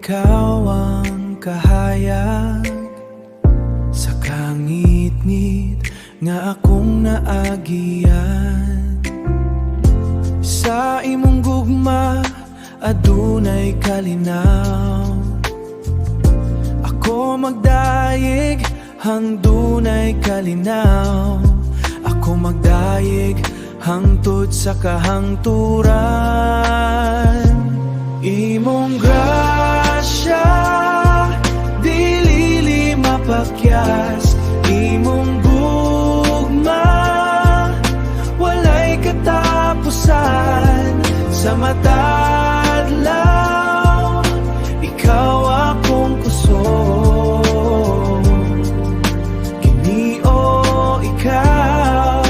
ikaw ang kahayag sa kangit-ngit nga akong naagian. Sa imong gugma adunay kalinaw, ako magdayeg hang dunay kalinaw. Ako magdayeg hangtod sa kahangturan. Imong grasya dili mapakyas, imong gugma walay katapusan. Sa matadlaw ikaw akong kusog, kini o ikaw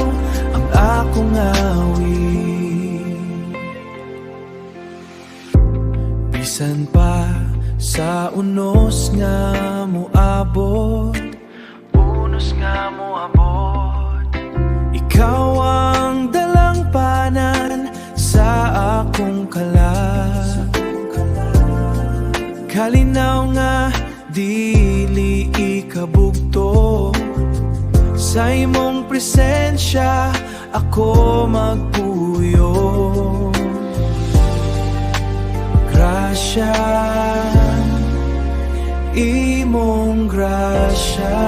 ang akong awit. Bisan pa sa unos nga moabot, unos nga moabot, ikaw ang dalangpanan sa akong kalag. Kalinaw nga dili ikabugto, sa imong presensya ako magpuyo. Grasya, imong grasya,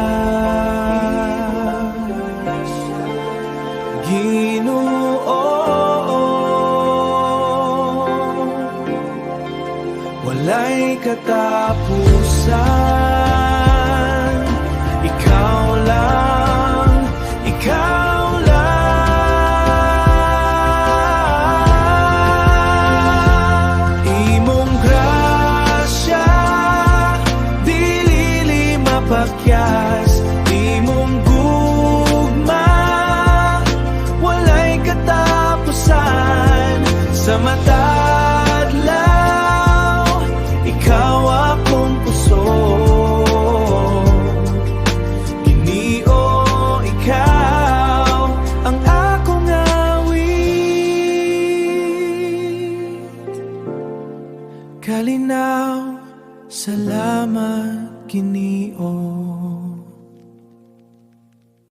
Ginoo, walay katapusan. Ikaw lang, ikaw